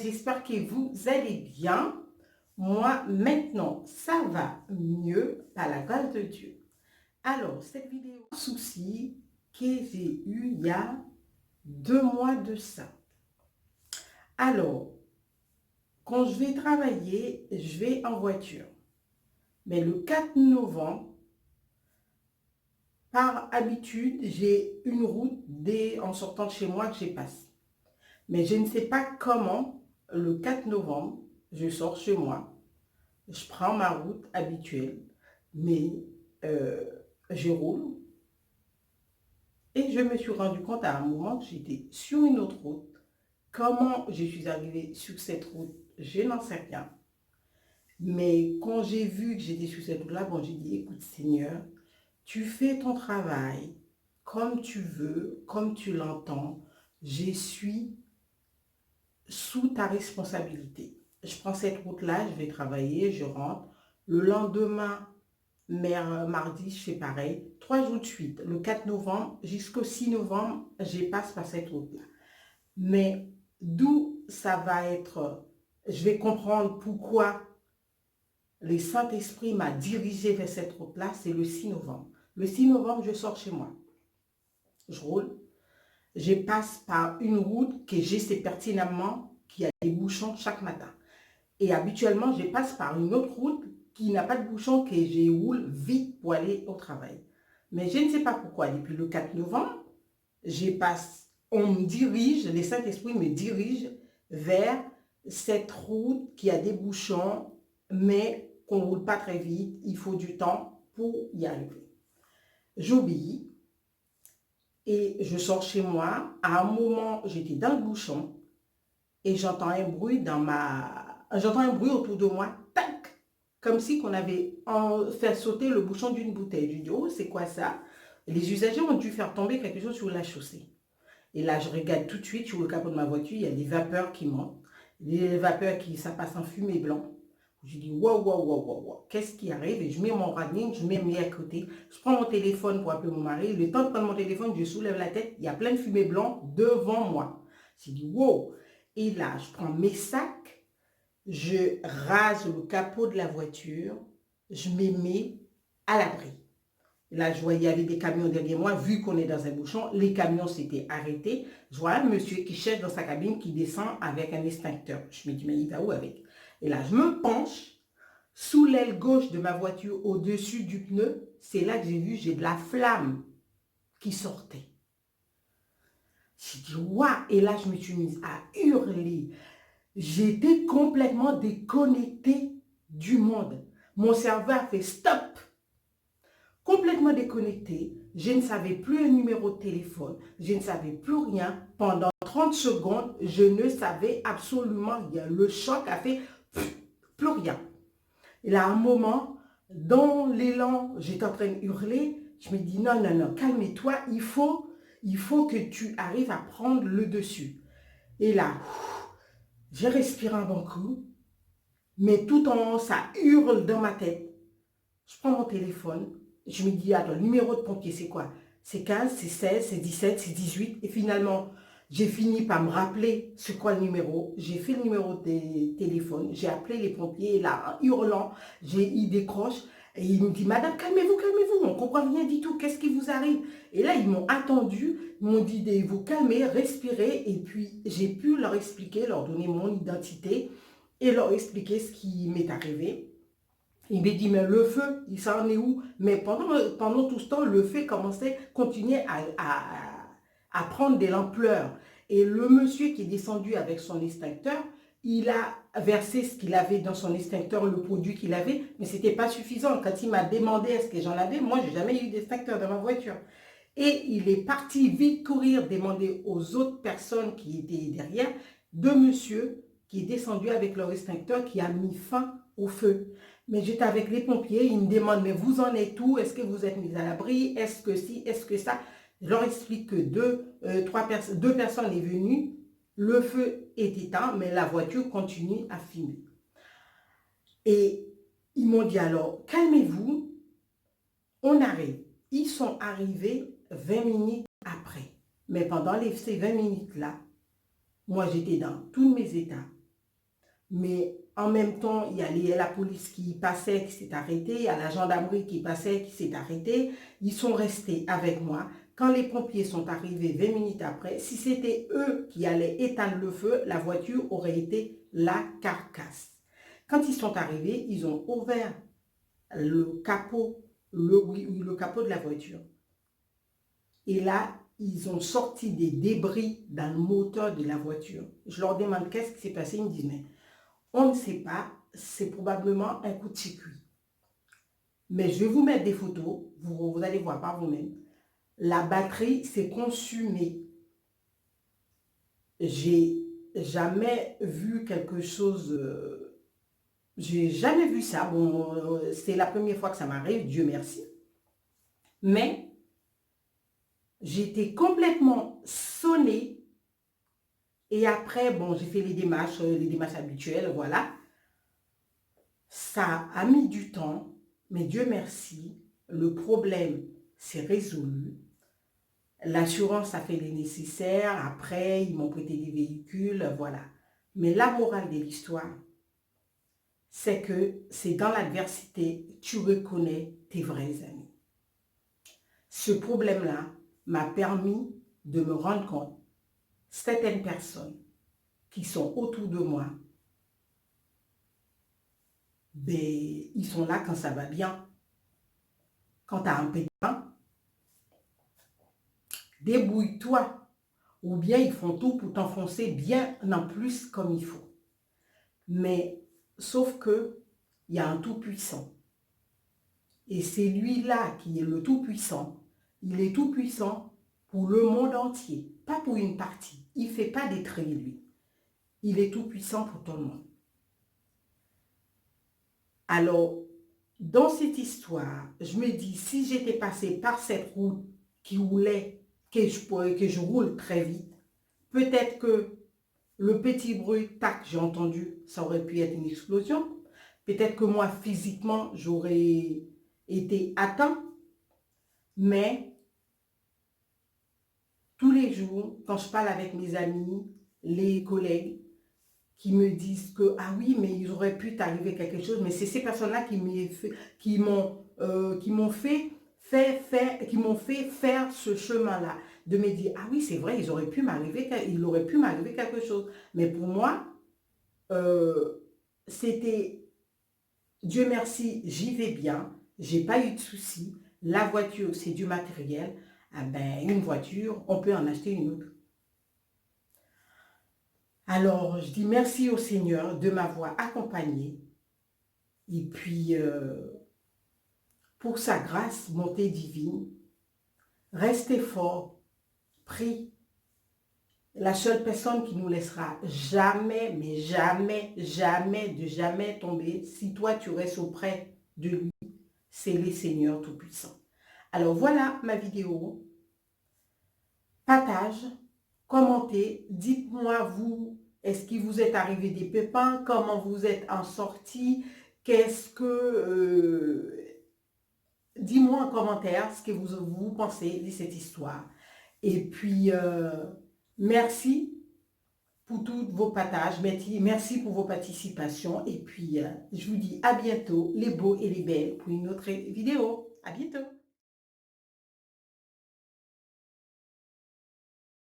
j'espère que vous allez bien. Moi, maintenant, ça va mieux par la grâce de Dieu. Alors, cette vidéo, souci que j'ai eu il y a 2 mois de ça. Alors, quand je vais travailler, je vais en voiture. Mais le 4 novembre, par habitude, j'ai une route en sortant de chez moi que je passe. Mais je ne sais pas comment, le 4 novembre, je sors chez moi, je prends ma route habituelle, mais euh, je roule. Et je me suis rendu compte à un moment que j'étais sur une autre route. Comment je suis arrivée sur cette route, je n'en sais rien. Mais quand j'ai vu que j'étais sur cette route-là, bon, j'ai dit, écoute Seigneur, tu fais ton travail comme tu veux, comme tu l'entends. Je suis sous ta responsabilité. Je prends cette route-là, je vais travailler, je rentre. Le lendemain, mardi, je fais pareil. 3 jours de suite, le 4 novembre jusqu'au 6 novembre, je passe par cette route-là. Mais d'où ça va être, je vais comprendre pourquoi le Saint-Esprit m'a dirigé vers cette route-là, c'est le 6 novembre. Le 6 novembre, je sors chez moi. Je roule. Je passe par une route que je sais pertinemment qu'il y a des bouchons chaque matin. Et habituellement, je passe par une autre route qui n'a pas de bouchon, que je roule vite pour aller au travail. Mais je ne sais pas pourquoi, depuis le 4 novembre, on me dirige, le Saint-Esprit me dirige vers cette route qui a des bouchons, mais qu'on ne roule pas très vite, il faut du temps pour y arriver. J'obéis et je sors chez moi. À un moment, j'étais dans le bouchon et j'entends un bruit autour de moi, tac, comme si qu'on avait fait sauter le bouchon d'une bouteille. Je dis, oh, c'est quoi ça? Les usagers ont dû faire tomber quelque chose sur la chaussée. Et là, je regarde tout de suite sur le capot de ma voiture, il y a des vapeurs qui montent. Les vapeurs ça passe en fumée blanc. Je dis, waouh, waouh, waouh, waouh, waouh, qu'est-ce qui arrive? Et je mets mon running, je mets mis à côté. Je prends mon téléphone pour appeler mon mari. Le temps de prendre mon téléphone, je soulève la tête, il y a plein de fumée blanc devant moi. Je dis, wow. Et là, je prends mes sacs, je rase le capot de la voiture, je me mets à l'abri. Là, je voyais, il y avait des camions derrière moi. Vu qu'on est dans un bouchon, les camions s'étaient arrêtés. Je vois un monsieur qui cherche dans sa cabine, qui descend avec un extincteur. Je me dis, mais il va où avec? Et là, je me penche sous l'aile gauche de ma voiture, au-dessus du pneu. C'est là que j'ai de la flamme qui sortait. J'ai dit, waouh! Et là, je me suis mise à hurler. J'étais complètement déconnectée du monde. Mon cerveau a fait stop. Complètement déconnectée, je ne savais plus un numéro de téléphone, je ne savais plus rien. Pendant 30 secondes, je ne savais absolument rien. Le choc a fait plus rien. Et là, à un moment, dans l'élan, j'étais en train de hurler. Je me dis, non, non, non, calme-toi, il faut que tu arrives à prendre le dessus. Et là, j'ai respiré un bon coup, mais tout en ça hurle dans ma tête. Je prends mon téléphone. Je me dis, attends, le numéro de pompier, c'est quoi? C'est 15, c'est 16, c'est 17, c'est 18. Et finalement, j'ai fini par me rappeler c'est quoi le numéro. J'ai fait le numéro de téléphone. J'ai appelé les pompiers. Et là, en hurlant, ils décrochent. Et ils me disent, madame, calmez-vous, calmez-vous. On ne comprend rien du tout. Qu'est-ce qui vous arrive? Et là, ils m'ont attendu. Ils m'ont dit de vous calmer, respirer. Et puis, j'ai pu leur expliquer, leur donner mon identité et leur expliquer ce qui m'est arrivé. Il m'a dit, mais le feu, il s'en est où? Mais pendant tout ce temps, le feu continuait à prendre de l'ampleur. Et le monsieur qui est descendu avec son extincteur, il a versé ce qu'il avait dans son extincteur, le produit qu'il avait, mais ce n'était pas suffisant. Quand il m'a demandé est-ce que j'en avais, moi, je n'ai jamais eu d'extincteur dans ma voiture. Et il est parti vite courir, demander aux autres personnes qui étaient derrière, de monsieur qui est descendu avec leur extincteur, qui a mis fin au feu. Mais j'étais avec les pompiers, ils me demandent, mais vous en êtes où? Est-ce que vous êtes mis à l'abri? Est-ce que si? Est-ce que ça? Je leur explique que deux personnes sont venues, le feu est éteint, mais la voiture continue à fumer. Et ils m'ont dit alors, calmez-vous, on arrive. Ils sont arrivés 20 minutes après. Mais pendant ces 20 minutes-là, moi j'étais dans tous mes états. Mais en même temps, il y a la police qui passait, qui s'est arrêtée, il y a la gendarmerie qui passait, qui s'est arrêtée. Ils sont restés avec moi. Quand les pompiers sont arrivés 20 minutes après, si c'était eux qui allaient éteindre le feu, la voiture aurait été la carcasse. Quand ils sont arrivés, ils ont ouvert le capot, le capot de la voiture. Et là, ils ont sorti des débris dans le moteur de la voiture. Je leur demande qu'est-ce qui s'est passé. Ils me disent, mais on ne sait pas, c'est probablement un coup de circuit. Mais je vais vous mettre des photos, vous allez voir par vous-même. La batterie s'est consumée. J'ai jamais vu quelque chose, j'ai jamais vu ça. Bon, c'est la première fois que ça m'arrive, Dieu merci. Mais j'étais complètement sonnée. Et après, bon, j'ai fait les démarches habituelles, voilà. Ça a mis du temps, mais Dieu merci, le problème s'est résolu. L'assurance a fait les nécessaires, après, ils m'ont prêté des véhicules, voilà. Mais la morale de l'histoire, c'est que c'est dans l'adversité que tu reconnais tes vrais amis. Ce problème-là m'a permis de me rendre compte, certaines personnes qui sont autour de moi, ben, ils sont là quand ça va bien. Quand tu as un pétain, débrouille-toi. Ou bien ils font tout pour t'enfoncer bien en plus comme il faut. Mais sauf que il y a un tout-puissant. Et c'est lui-là qui est le tout-puissant. Il est tout-puissant pour le monde entier, pas pour une partie. Il ne fait pas des traits, lui. Il est tout-puissant pour tout le monde. Alors, dans cette histoire, je me dis, si j'étais passée par cette route qui roulait, que je roule très vite, peut-être que le petit bruit, tac, j'ai entendu, ça aurait pu être une explosion. Peut-être que moi, physiquement, j'aurais été atteint. Mais tous les jours, quand je parle avec mes amis, les collègues, qui me disent que, ah oui, mais il aurait pu t'arriver quelque chose, mais c'est ces personnes-là qui m'ont fait faire ce chemin-là, de me dire, ah oui, c'est vrai, il aurait pu m'arriver quelque chose. Mais pour moi, c'était, Dieu merci, j'y vais bien, j'ai pas eu de soucis, la voiture, c'est du matériel, ah ben, une voiture, on peut en acheter une autre. Alors, je dis merci au Seigneur de m'avoir accompagné et puis pour sa grâce, montée divine, restez fort, prie. La seule personne qui nous laissera jamais, mais jamais, jamais, de jamais tomber, si toi tu restes auprès de lui, c'est le Seigneur Tout-Puissant. Alors voilà ma vidéo. Partage, commentez, dites-moi vous, est-ce qu'il vous est arrivé des pépins, comment vous êtes en sortie, qu'est-ce que... dis-moi en commentaire ce que vous pensez de cette histoire. Et puis, merci pour tous vos partages, merci pour vos participations. Et puis, je vous dis à bientôt, les beaux et les belles, pour une autre vidéo. À bientôt.